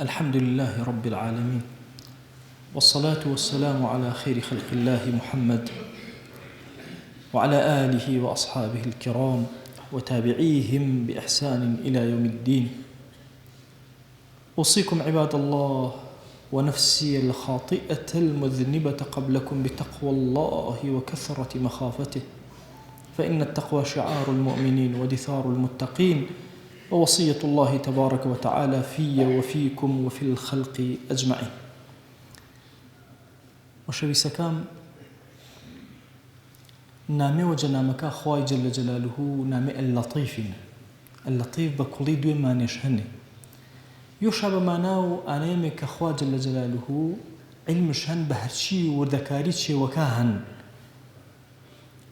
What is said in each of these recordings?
الحمد لله رب العالمين، والصلاة والسلام على خير خلق الله محمد وعلى آله وأصحابه الكرام وتابعيهم بإحسان إلى يوم الدين. أوصيكم عباد الله ونفسي الخاطئة المذنبة قبلكم بتقوى الله وكثرة مخافته، فإن التقوى شعار المؤمنين ودثار المتقين، ووصية الله تبارك وتعالى في وفيكم وفي الخلق أجمعين. وشويسكام نامي وجنامك خواي جل جلاله نامي اللطيف بكلي دوي ما نشهني يشعب ماناو أنامك خوا جل جلاله علم شهن بهرشي وذكاريتشي وكاهن.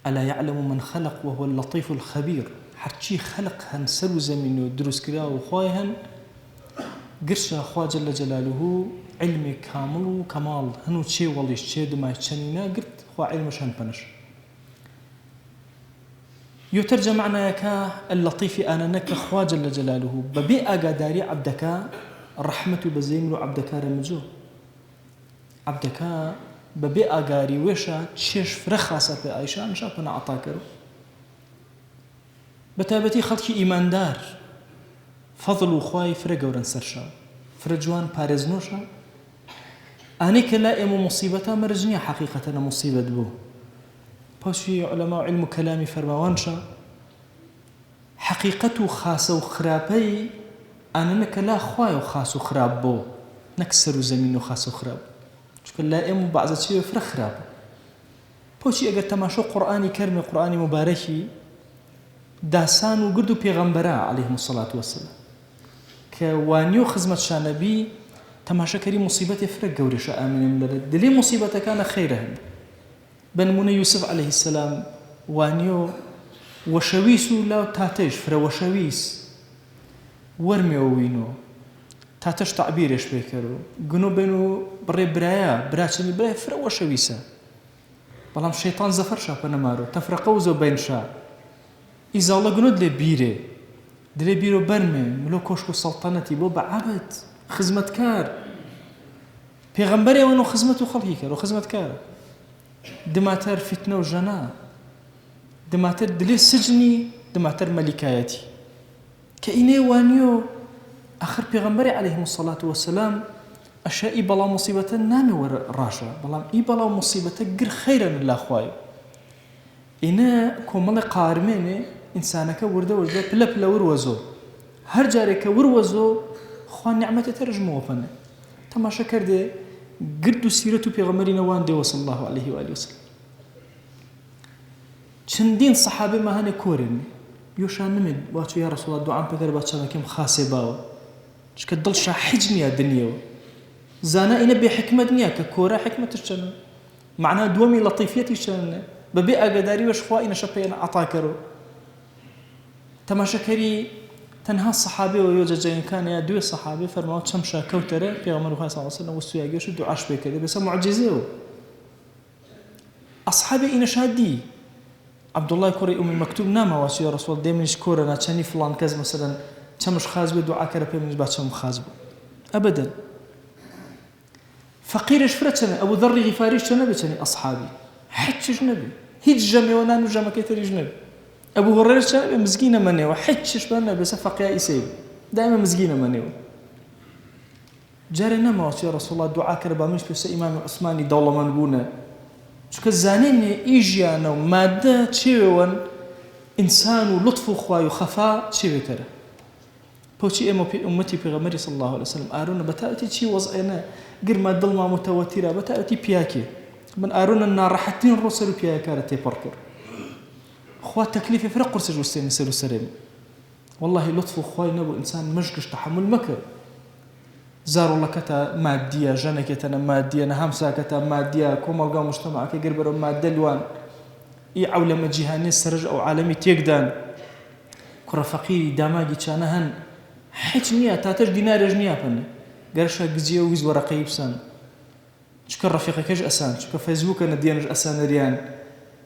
ألا يعلم من خلق وهو اللطيف الخبير. حرشي خلق هن سرو زمين ودروس كلا وخواي هن قرشا خوا جل جلاله علم كامل وكمال هنو تشي وليش تشي دما يتشنينا قرت خوا علم شهن بنش يترجم معنى يكا اللطيف أنا نك خوا جل جلاله ببيئة قاداري عبدك الرحمة بزيمل عبدك رمجو عبدك ببيئة قاري ويشا تشيش فرخاصة في عيشة نشاكنا عطاكرو بتابتي خلقي إيمان دار فضل وخواي فرقورن سرشا فرجوان بارزنوشا أنيك لا إمو مصيبتا مرجنية حقيقة مصيبة بو بوشي علماء علم كلامي فرموانشا حقيقته خاصة وخرابي أنا نك لا خواي وخاص وخراب بو نكسر زمين وخاص وخراب شكل لا إمو بعض شيء فرق خراب بوشي أجر تماشو قرآني كرمي قرآني مباركي داسان وقردو پیغمبرا عليهم الصلاة والسلام كوانيو خزمة شانبي تماشا كري مصيبة فرق قورش آمين للد دلي مصيبة كان خيرهم بن يوسف عليه السلام وانيو وشويسو لا تاتش فرا وشويس ورميوينو تاتش تعبيرش بيكرو قنو بينو بري برايا براتشني برايا فرا وشويسا بلام الشيطان زفر شا بنمارو تفرقوزو بين شا إذا الله قنود دلي بيرو برمي ملو كوشكو سلطنتي بو بعبد خزمة كار بيغمبري وانو خزمته خلقي كار وخزمة كار دماتر فتنة وجناء دماتر دلي سجني دماتر ملكايتي كإني وانيو آخر بيغمبري عليهم الصلاة والسلام أشياء بلا مصيبة نامي وراشا بلا بلا مصيبة قر خيرا الله خواي إنا كومالي قارميني إنسانك ورده بلا وروزو هر جارك وروزو خوان نعمة ترجمه فنه تماشا كرده قردو سيرتو بيغمرين وان دي وصل الله عليه وآله وسلم چندين صحابي ما هني كورن يوشان نمد باتو يا رسول الله دعام بكر باتشا مكيم خاسي باو شكدل شاحجني يا دنيا زانا إنا بحكمة نيا ككورا حكمة الشن معناه دوامي لطيفيتي الشن ببيئة قداري وشخوائنا شبينا عطاكرو تماشكري تنها الصحابي ويوجد كان يا دوي الصحابي فرموا تمشى كوتره في غمر الله صلى الله عليه وسلم والسويا جيش دعاش بكذا بس معجزه أصحابي إن شادي عبد الله كوري أم مكتوب نام واسي رسول دائما يشكرنا تشاني فلان كذا مثلا تمش خازب دعاء كرب من بعد تم خازب أبدا فقير شفرتنا أبو ذر غفاري شنو بتشني أصحابي حتش نبي هيج جمي ونانو جمع كتير جنبي أبو هريرة شنو مسكينة مني وحتش بنا بس فقيا يسيب دائما مسكينة مني جارنا ما واسي رسول الله دعاء كرب مش بس إمام عثماني دولة منبونا شو كزانين إيجيانا ومادة تشيوان إنسان ولطف وخواي وخفاء تشيو ترى بوشي أمتي بغمري صلى الله عليه وسلم آرونا بتأتي تشي وضعنا غير ما ضل ما متوترة بتأتي بياكي من آرونا النار حتين الرسل بياكارتي بركر خوا تكليف فرق قرص جوستين سلو سلام والله لطف خواي نبو إنسان مشقش تحمل مكر زاروا لكتا مادية جنكتنا مادية نهم ساكتا مادية كوم القا مجتمعك يقربروا مادة لوان يعول لما جهاني سرج أو عالمي تيقدان كرة فقيري داماجي كانهن حجنية تاتش دينار جنية فن قرشا قزية ويز ورقي بسان شكر رفيقك ايش أسان شكر فيسبوك أنا ديانج أسان ريان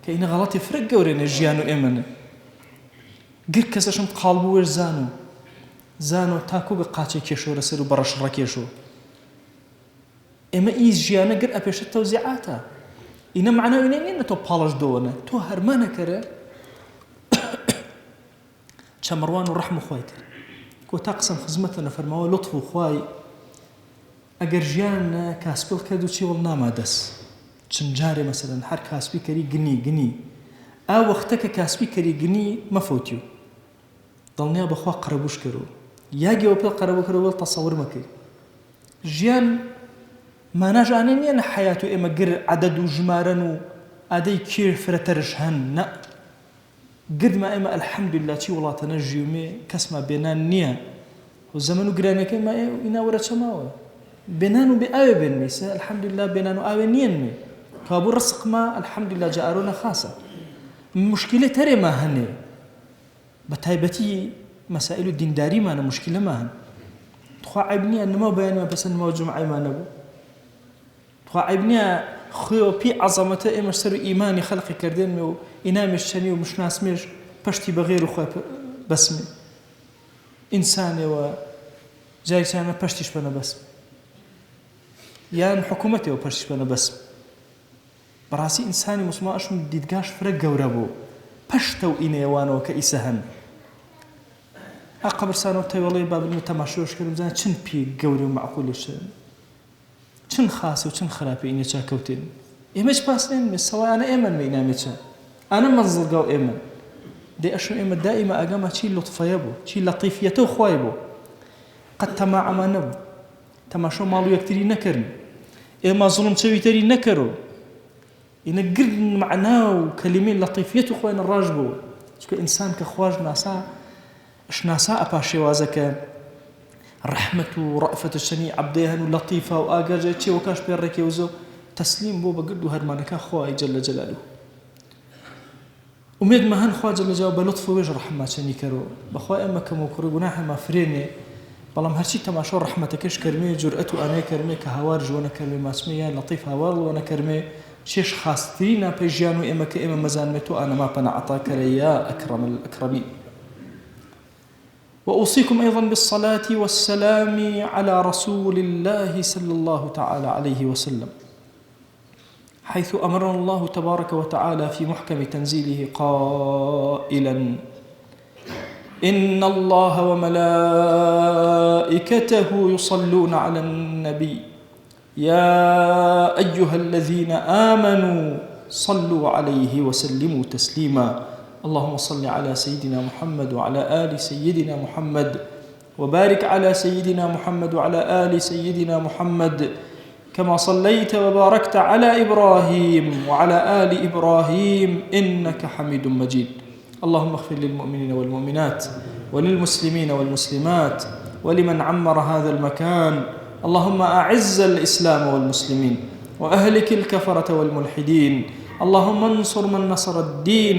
كاين غلط يفرق ورين الجيان وإمن قر كساشم قالبو ورزانو زانۆ تاکو بە قاچێ کێشۆ لەسەر و بەڕەش ڕەکێشۆ ئێمە ئیز ژیانە گەر ئەپێشە تەوزیعاتە ئینە معناوی نینە تۆ پاڵەش دۆنە تۆ هەرمانەکەرە چەمەڕوان و ڕەحم خوای کرد کۆ تا قسەم خزمەتە نەفەرماوە لطف و خوای ئەگەر ژیان کاسپڵ کرد و چیوەڵ ناما دەست چەند جارێ مەسەلەن هەر کاسبی کەری گنی ئا وەختە کە کاسبی کەری گنی مەفەوتیو دڵنیا بەخوا قەرەبوش کردو یاگەوە پێ قەرەبوو کردەوە تەسەور مەکەی ژیان ماناژانێ نییە نە حەیات و ئێمە گر عەدەد و ژمارەن و ئادەی کێ فرەتەرش هەن نە گردما ئێمە ئەلحەمدوللا چی وڵاتەنە ژیومێ کەسما بێنان نییە و زەمن و گرانەکەی ما ئینا وەرە چەماوە بێنان و بێ ئاوێ بێنمیسە ئەلحەمدوللا بێنان و ئاوێ نیەنمێ کابوو ڕسقما ئەلحەمدوللا جارۆنە خاسە مشکلە تەرێما هەنێ بە تایبەتی مەسائل و دینداریمانە مشکلەما هەن تخوا عیب نییە نما بەیانمە بەسە نما جومعەیمان نەبوو تخوا عیب نییە خۆ پێی عەزەمەتە ئێمە سەر و ئیمانی خەڵقی کردێنمێ و ئینامێش چەنی و مشناسمێش پەشتی بەغێر و خوای بەسمێ ئینسانێوە جایچانە پەشتیش بەنە بەسم یان حکوومەتێەوە پەشتیش بەنە بەسم بەڕاستی ئینسانی موسڵمان ئەشم دیدگاش فرە گەورە بوو پەشتە و ئینەیەوانەوە کە ئیسە هەن قبرستانەوە تەیوەڵێ بابلمە تەماشۆش کردم زانە چەند پێ گەورە و معقولش چەند خاسە و چەند خراپە ئینە چاکەوتێن ئێمەش پاسنێن سەوایانە ئێمەن مە ئینامێ چە ئانە مەنزڵگا و ئێمە دێ ئەشم ئێمە دائیمە ئەگەمە چی لطفەیە بوو چی لەطیفیەتە و خوای بوو قەت تەماعەمان نەبوو تەماشۆ ماڵ و یەکتری نەکردن ئێمە زوڵم چەویتەری نەکەرۆ ئینە گرد معنا و کەلیمەی لەطیفیەت و خوای نەڕاژ بوو چکە ئینسان کە خواش ناسا شناسا ئەپا شێوازەکە ڕەحمەت و ڕەئفەتە شەنی عەبدەی هەن و لەطیفە و ئاگاژە چێوە کاش پێ ڕێکێوزە تەسلیم بۆ بە گرد و هەرمانەکە خوای جەلە جەلالوه ومێد مە هەن خوا جەلە جەلالوه بە لطف و وێژ ڕەحمە چەنی کەرەوە بەخوا ئێمە کەم و کوڕی گوناحێمە فرێنێ بەڵام هەرچی تەماشۆ ڕەحمەتەکەش کەرمێ جورئەت و ئانەیە کەرمێ کە هاوار ژوەنە کەرمێ ماسمێ یان لەطیف هاوار ژوەنە کەرمێ شێش خاسترینە پێی ژیان و ئێمە کە ئێمە مەزانمێت و ئانەما پەنەعەتا کەرە یا ئەکرەم الأکرەمین وأوصيكم أيضا بالصلاة والسلام على رسول الله صلى الله تعالى عليه وسلم حيث أمرنا الله تبارك وتعالى في محكم تنزيله قائلا إن الله وملائكته يصلون على النبي يا أيها الذين آمنوا صلوا عليه وسلموا تسليما اللهم صل على سيدنا محمد وعلى آل سيدنا محمد وبارك على سيدنا محمد وعلى آل سيدنا محمد كما صليت وباركت على إبراهيم وعلى آل إبراهيم إنك حميد مجيد اللهم اغفر للمؤمنين والمؤمنات وللمسلمين والمسلمات ولمن عمر هذا المكان اللهم أعز الإسلام والمسلمين وأهلك الكفرة والملحدين اللهم انصر من نصر الدين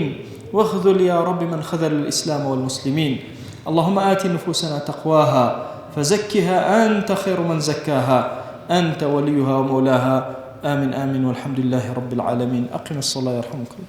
واخذل يا رب من خذل الإسلام والمسلمين اللهم آت نفوسنا تقواها فزكها أنت خير من زكاها أنت وليها ومولاها آمين آمين والحمد لله رب العالمين أقم الصلاة يرحمكم